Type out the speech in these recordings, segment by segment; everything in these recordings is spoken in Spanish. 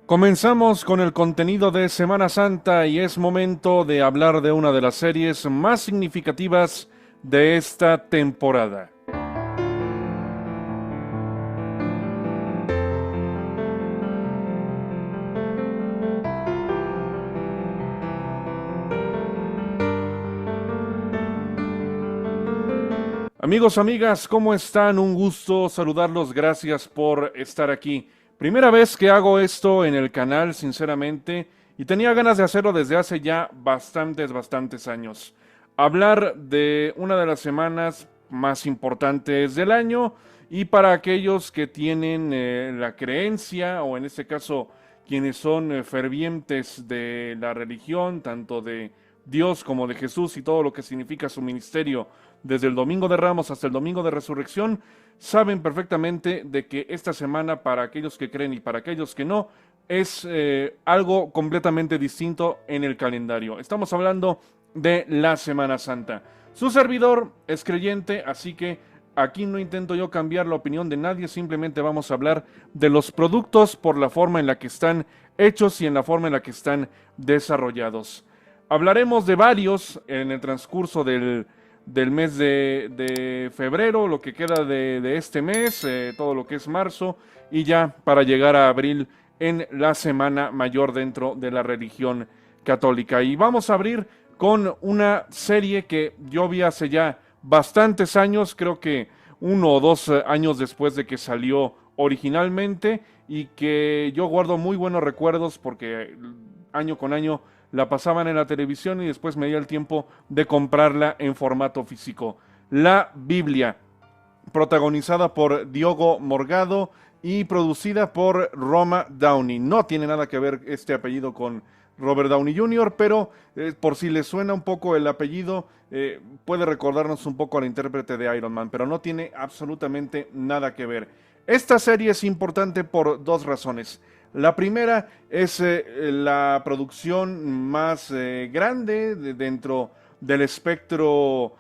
Comenzamos con el contenido de Semana Santa y es momento de hablar de una de las series más significativas de esta temporada. Amigos, amigas, ¿cómo están? Un gusto saludarlos, gracias por estar aquí. Primera vez que hago esto en el canal, sinceramente, y tenía ganas de hacerlo desde hace ya bastantes años. Hablar de una de las semanas más importantes del año y para aquellos que tienen la creencia, o en este caso, quienes son fervientes de la religión, tanto de Dios como de Jesús y todo lo que significa su ministerio desde el Domingo de Ramos hasta el Domingo de Resurrección, saben perfectamente de que esta semana, para aquellos que creen y para aquellos que no, es algo completamente distinto en el calendario. Estamos hablando de la Semana Santa. Su servidor es creyente, así que aquí no intento yo cambiar la opinión de nadie, simplemente vamos a hablar de los productos por la forma en la que están hechos y en la forma en la que están desarrollados. Hablaremos de varios en el transcurso del mes de febrero, lo que queda de este mes, todo lo que es marzo, y ya para llegar a abril en la Semana Mayor dentro de la religión católica. Y vamos a abrir con una serie que yo vi hace ya bastantes años, creo que 1 o 2 años después de que salió originalmente, y que yo guardo muy buenos recuerdos porque año con año la pasaban en la televisión y después me dio el tiempo de comprarla en formato físico. La Biblia, protagonizada por Diogo Morgado y producida por Roma Downey. No tiene nada que ver este apellido con Robert Downey Jr., pero por si les suena un poco el apellido, puede recordarnos un poco al intérprete de Iron Man, pero no tiene absolutamente nada que ver. Esta serie es importante por dos razones. La primera es la producción más grande dentro del espectro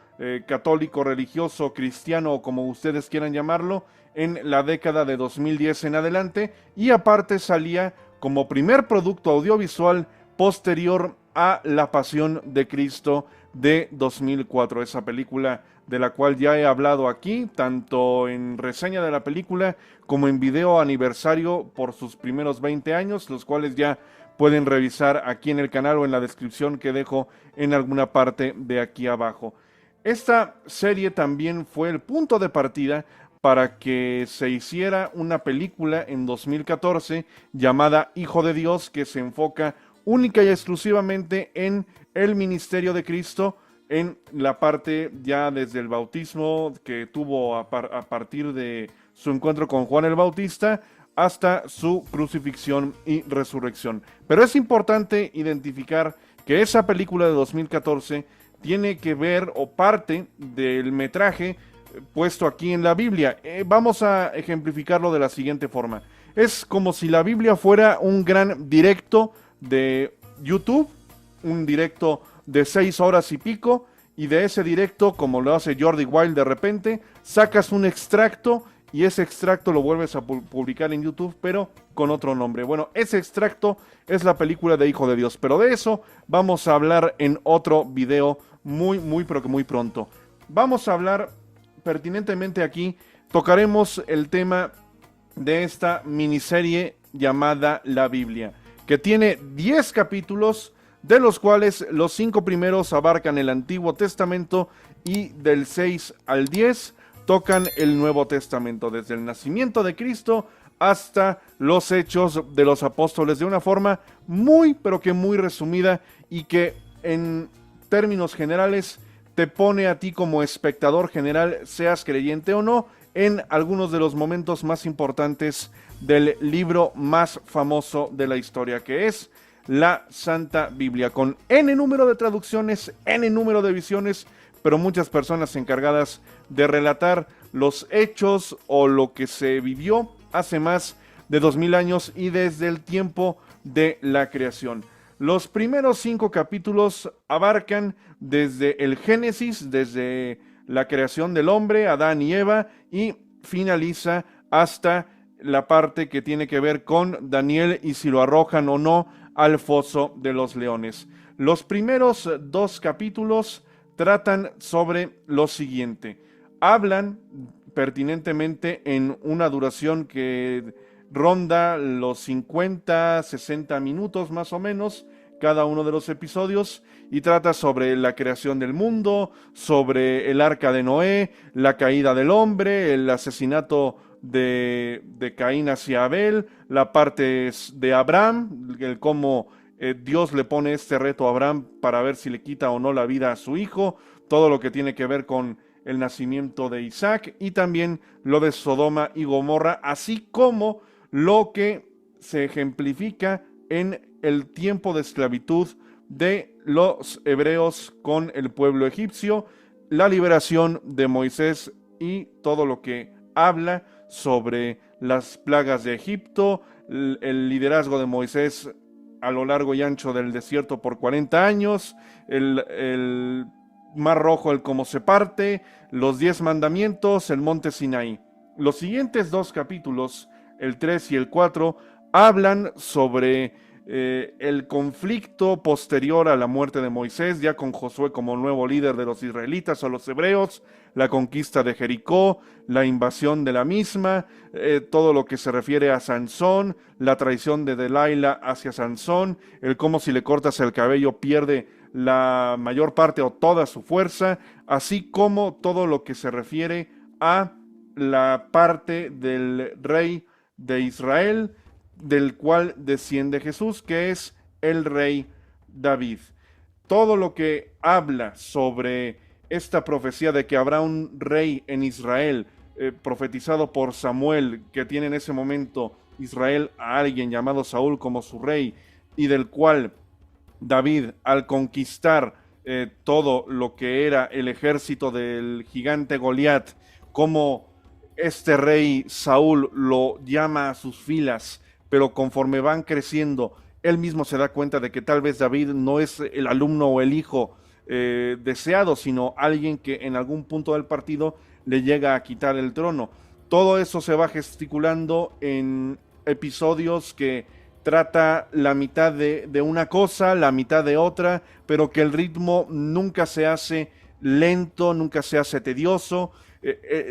católico, religioso, cristiano o como ustedes quieran llamarlo, en la década de 2010 en adelante, y aparte salía como primer producto audiovisual posterior a La Pasión de Cristo de 2004, esa película de la cual ya he hablado aquí, tanto en reseña de la película como en video aniversario por sus primeros 20 años, los cuales ya pueden revisar aquí en el canal o en la descripción que dejo en alguna parte de aquí abajo. Esta serie también fue el punto de partida para que se hiciera una película en 2014 llamada Hijo de Dios, que se enfoca única y exclusivamente en el ministerio de Cristo, en la parte ya desde el bautismo que tuvo a partir de su encuentro con Juan el Bautista hasta su crucifixión y resurrección. Pero es importante identificar que esa película de 2014 tiene que ver o parte del metraje puesto aquí en la Biblia. Vamos a ejemplificarlo de la siguiente forma. Es como si la Biblia fuera un gran directo de YouTube, un directo de 6 horas y pico, y de ese directo, como lo hace Jordi Wild de repente, sacas un extracto y ese extracto lo vuelves a publicar en YouTube, pero con otro nombre. Bueno, ese extracto es la película de Hijo de Dios, pero de eso vamos a hablar en otro video pero que muy pronto. Vamos a hablar pertinentemente aquí, tocaremos el tema de esta miniserie llamada La Biblia, que tiene 10 capítulos, de los cuales los 5 primeros abarcan el Antiguo Testamento y del 6 al 10 tocan el Nuevo Testamento, desde el nacimiento de Cristo hasta los hechos de los apóstoles, de una forma pero que muy resumida, y que en términos generales te pone a ti como espectador general, seas creyente o no, en algunos de los momentos más importantes del libro más famoso de la historia, que es la Santa Biblia, con N número de traducciones, N número de visiones, pero muchas personas encargadas de relatar los hechos o lo que se vivió hace más de 2000 años y desde el tiempo de la creación. Los primeros 5 capítulos abarcan desde el Génesis, desde la creación del hombre, Adán y Eva, y finaliza hasta la parte que tiene que ver con Daniel y si lo arrojan o no al foso de los leones. Los primeros 2 capítulos tratan sobre lo siguiente. Hablan pertinentemente en una duración que ronda los 50, 60 minutos más o menos, cada uno de los episodios, y trata sobre la creación del mundo, sobre el arca de Noé, la caída del hombre, el asesinato de Caín hacia Abel, la parte de Abraham, el cómo Dios le pone este reto a Abraham para ver si le quita o no la vida a su hijo, todo lo que tiene que ver con el nacimiento de Isaac y también lo de Sodoma y Gomorra, así como lo que se ejemplifica en el tiempo de esclavitud de los hebreos con el pueblo egipcio, la liberación de Moisés y todo lo que habla sobre las plagas de Egipto, el liderazgo de Moisés a lo largo y ancho del desierto por 40 años, el Mar Rojo, el cómo se parte, los 10 mandamientos, el monte Sinaí. Los siguientes 2 capítulos, el 3 y el 4, hablan sobre el conflicto posterior a la muerte de Moisés, ya con Josué como nuevo líder de los israelitas o los hebreos, la conquista de Jericó, la invasión de la misma, todo lo que se refiere a Sansón, la traición de Delilah hacia Sansón, el cómo si le cortas el cabello pierde la mayor parte o toda su fuerza, así como todo lo que se refiere a la parte del rey de Israel, del cual desciende Jesús, que es el rey David. Todo lo que habla sobre esta profecía de que habrá un rey en Israel, profetizado por Samuel, que tiene en ese momento Israel a alguien llamado Saúl como su rey, y del cual David, al conquistar todo lo que era el ejército del gigante Goliat, como este rey Saúl lo llama a sus filas, pero conforme van creciendo, él mismo se da cuenta de que tal vez David no es el alumno o el hijo deseado, sino alguien que en algún punto del partido le llega a quitar el trono. Todo eso se va gesticulando en episodios que trata la mitad de una cosa, la mitad de otra, pero que el ritmo nunca se hace lento, nunca se hace tedioso.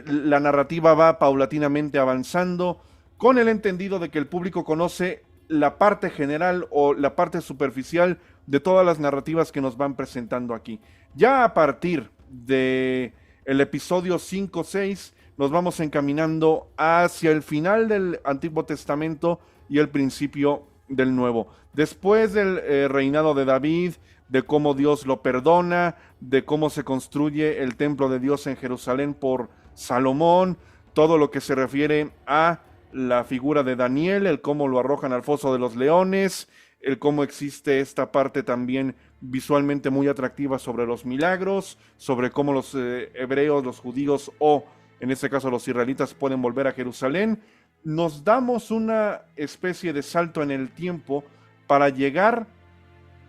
La narrativa va paulatinamente avanzando, con el entendido de que el público conoce la parte general o la parte superficial de todas las narrativas que nos van presentando aquí. Ya a partir de el episodio 5-6 nos vamos encaminando hacia el final del Antiguo Testamento y el principio del Nuevo. Después del reinado de David, de cómo Dios lo perdona, de cómo se construye el templo de Dios en Jerusalén por Salomón, todo lo que se refiere a la figura de Daniel, el cómo lo arrojan al foso de los leones, el cómo existe esta parte también visualmente muy atractiva sobre los milagros, sobre cómo los hebreos, los judíos o en este caso los israelitas pueden volver a Jerusalén. Nos damos una especie de salto en el tiempo para llegar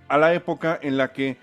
a la época en la que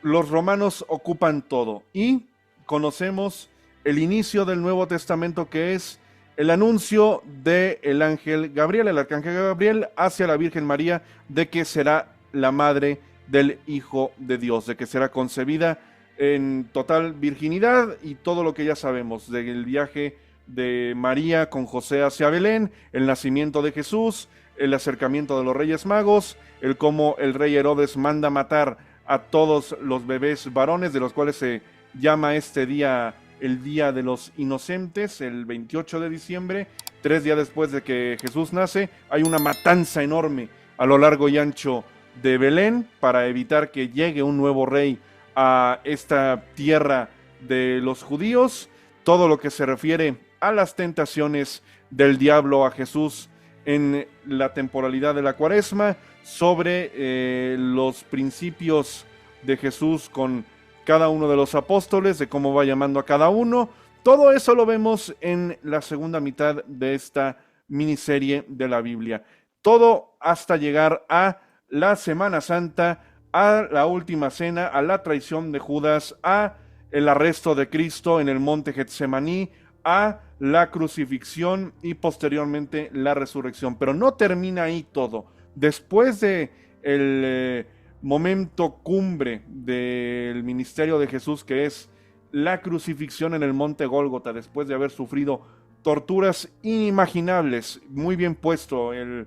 los romanos ocupan todo y conocemos el inicio del Nuevo Testamento, que es el anuncio del ángel Gabriel, el arcángel Gabriel, hacia la Virgen María de que será la madre del Hijo de Dios, de que será concebida en total virginidad y todo lo que ya sabemos del viaje de María con José hacia Belén, el nacimiento de Jesús, el acercamiento de los Reyes Magos, el cómo el rey Herodes manda matar a todos los bebés varones, de los cuales se llama este día el Día de los Inocentes, el 28 de diciembre, 3 días después de que Jesús nace. Hay una matanza enorme a lo largo y ancho de Belén para evitar que llegue un nuevo rey a esta tierra de los judíos. Todo lo que se refiere a las tentaciones del diablo a Jesús en la temporalidad de la Cuaresma, sobre los principios de Jesús con cada uno de los apóstoles, de cómo va llamando a cada uno. Todo eso lo vemos en la segunda mitad de esta miniserie de la Biblia. Todo hasta llegar a la Semana Santa, a la última cena, a la traición de Judas, a el arresto de Cristo en el monte Getsemaní, a la crucifixión y posteriormente la resurrección. Pero no termina ahí todo. Después de el momento cumbre del ministerio de Jesús, que es la crucifixión en el monte Gólgota, después de haber sufrido torturas inimaginables, muy bien puesto el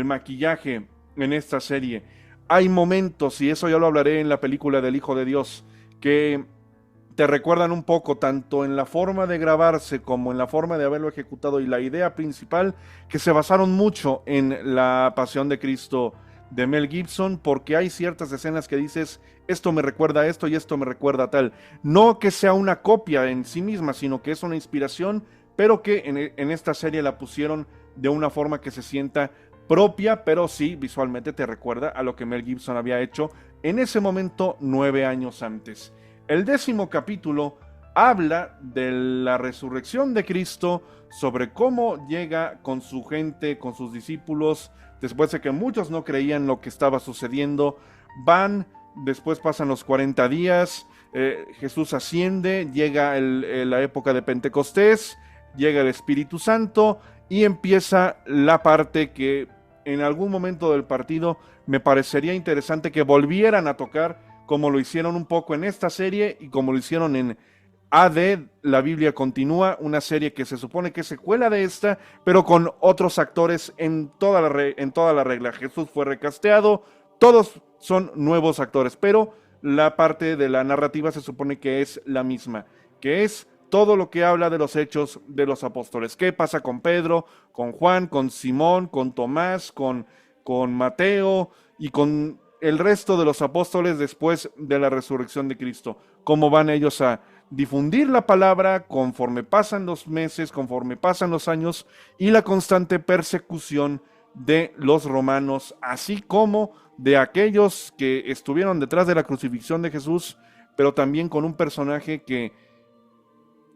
maquillaje en esta serie. Hay momentos, y eso ya lo hablaré en la película del Hijo de Dios, que te recuerdan un poco, tanto en la forma de grabarse como en la forma de haberlo ejecutado y la idea principal, que se basaron mucho en la Pasión de Cristo de Mel Gibson, porque hay ciertas escenas que dices, esto me recuerda a esto y esto me recuerda a tal. No que sea una copia en sí misma, sino que es una inspiración, pero que en esta serie la pusieron de una forma que se sienta propia, pero sí visualmente te recuerda a lo que Mel Gibson había hecho en ese momento 9 años antes. El 10º capítulo habla de la resurrección de Cristo, sobre cómo llega con su gente, con sus discípulos, después de que muchos no creían lo que estaba sucediendo. Después pasan los 40 días, Jesús asciende, llega la época de Pentecostés, llega el Espíritu Santo y empieza la parte que en algún momento del partido me parecería interesante que volvieran a tocar, como lo hicieron un poco en esta serie y como lo hicieron en AD, La Biblia Continúa, una serie que se supone que es secuela de esta, pero con otros actores en toda la regla. Jesús fue recasteado, todos son nuevos actores, pero la parte de la narrativa se supone que es la misma, que es todo lo que habla de los hechos de los apóstoles. ¿Qué pasa con Pedro, con Juan, con Simón, con Tomás, con Mateo y con el resto de los apóstoles después de la resurrección de Cristo? ¿Cómo van ellos a difundir la palabra conforme pasan los meses, conforme pasan los años, y la constante persecución de los romanos, así como de aquellos que estuvieron detrás de la crucifixión de Jesús, pero también con un personaje que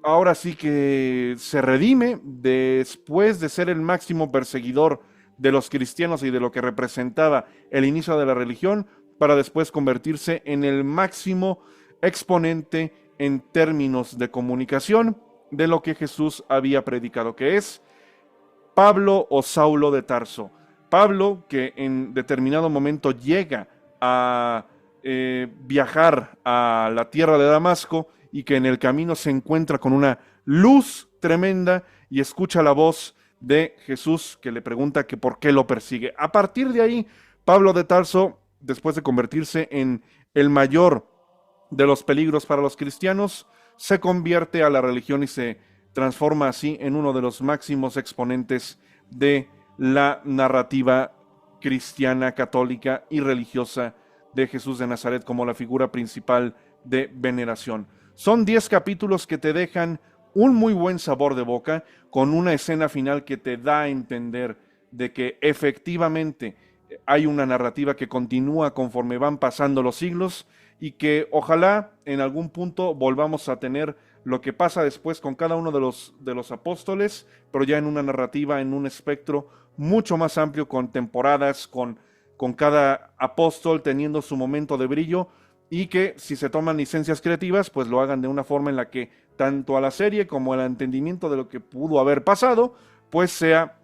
ahora sí que se redime después de ser el máximo perseguidor de los cristianos y de lo que representaba el inicio de la religión, para después convertirse en el máximo exponente en términos de comunicación de lo que Jesús había predicado, que es Pablo o Saulo de Tarso. Pablo, que en determinado momento llega a viajar a la tierra de Damasco y que en el camino se encuentra con una luz tremenda y escucha la voz de Jesús que le pregunta que por qué lo persigue. A partir de ahí, Pablo de Tarso, después de convertirse en el mayor de los peligros para los cristianos, se convierte a la religión y se transforma así en uno de los máximos exponentes de la narrativa cristiana, católica y religiosa de Jesús de Nazaret como la figura principal de veneración. Son 10 capítulos que te dejan un muy buen sabor de boca, con una escena final que te da a entender de que efectivamente hay una narrativa que continúa conforme van pasando los siglos y que ojalá en algún punto volvamos a tener lo que pasa después con cada uno de los apóstoles, pero ya en una narrativa, en un espectro mucho más amplio, con temporadas, con cada apóstol teniendo su momento de brillo, y que si se toman licencias creativas, pues lo hagan de una forma en la que tanto a la serie como al entendimiento de lo que pudo haber pasado, pues sea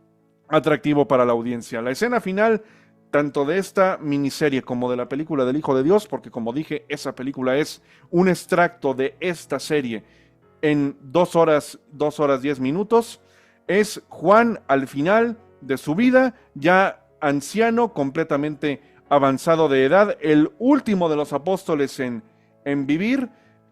atractivo para la audiencia. La escena final, tanto de esta miniserie como de la película del Hijo de Dios, porque como dije, esa película es un extracto de esta serie en 2 horas 10 minutos, es Juan al final de su vida, ya anciano, completamente avanzado de edad, el último de los apóstoles en vivir,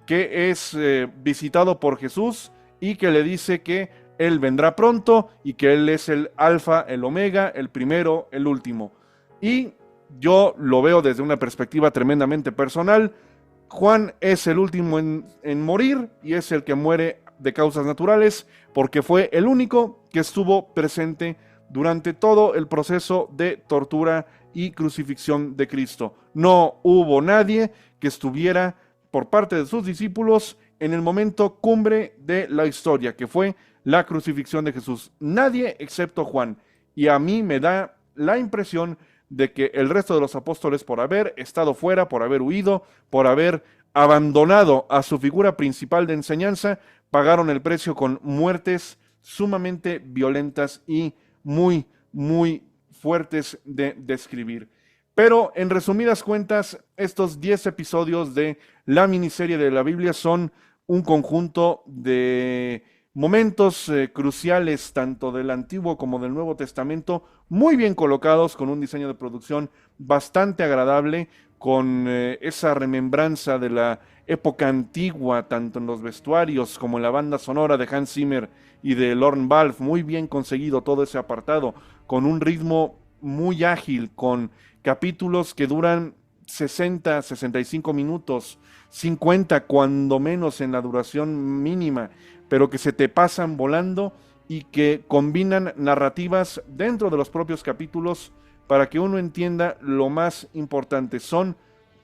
que es visitado por Jesús y que le dice que Él vendrá pronto y que Él es el alfa, el omega, el primero, el último. Y yo lo veo desde una perspectiva tremendamente personal. Juan es el último en morir y es el que muere de causas naturales porque fue el único que estuvo presente durante todo el proceso de tortura y crucifixión de Cristo. No hubo nadie que estuviera por parte de sus discípulos en el momento cumbre de la historia, que fue la crucifixión de Jesús. Nadie excepto Juan. Y a mí me da la impresión de que el resto de los apóstoles, por haber estado fuera, por haber huido, por haber abandonado a su figura principal de enseñanza, pagaron el precio con muertes sumamente violentas y muy, muy fuertes de describir. Pero en resumidas cuentas, estos 10 episodios de la miniserie de la Biblia son un conjunto de momentos cruciales tanto del Antiguo como del Nuevo Testamento, muy bien colocados, con un diseño de producción bastante agradable, con esa remembranza de la época antigua, tanto en los vestuarios como en la banda sonora de Hans Zimmer y de Lorne Balfe, muy bien conseguido todo ese apartado, con un ritmo muy ágil, con capítulos que duran 60, 65 minutos, 50 cuando menos en la duración mínima, pero que se te pasan volando y que combinan narrativas dentro de los propios capítulos para que uno entienda lo más importante. Son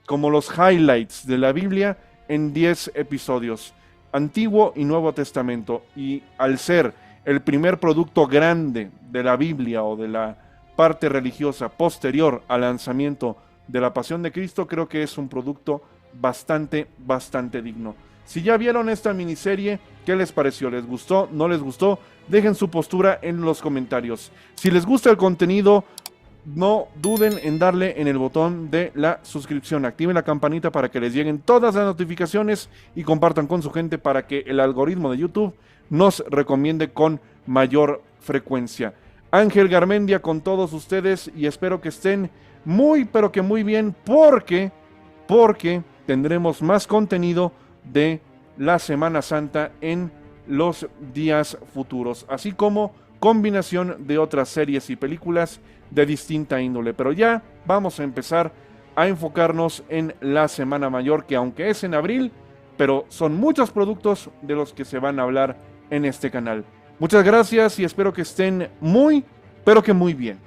como los highlights de la Biblia en 10 episodios, Antiguo y Nuevo Testamento, y al ser el primer producto grande de la Biblia o de la parte religiosa posterior al lanzamiento de la Pasión de Cristo, creo que es un producto bastante digno. Si ya vieron esta miniserie, ¿qué les pareció? ¿Les gustó? ¿No les gustó? Dejen su postura en los comentarios. Si les gusta el contenido, no duden en darle en el botón de la suscripción. Activen la campanita para que les lleguen todas las notificaciones y compartan con su gente para que el algoritmo de YouTube nos recomiende con mayor frecuencia. Ángel Garmendia con todos ustedes y espero que estén muy, pero que muy bien porque tendremos más contenido de la Semana Santa en los días futuros, así como combinación de otras series y películas de distinta índole. Pero ya vamos a empezar a enfocarnos en la Semana Mayor, que aunque es en abril, pero son muchos productos de los que se van a hablar en este canal. Muchas gracias y espero que estén muy, pero que muy bien.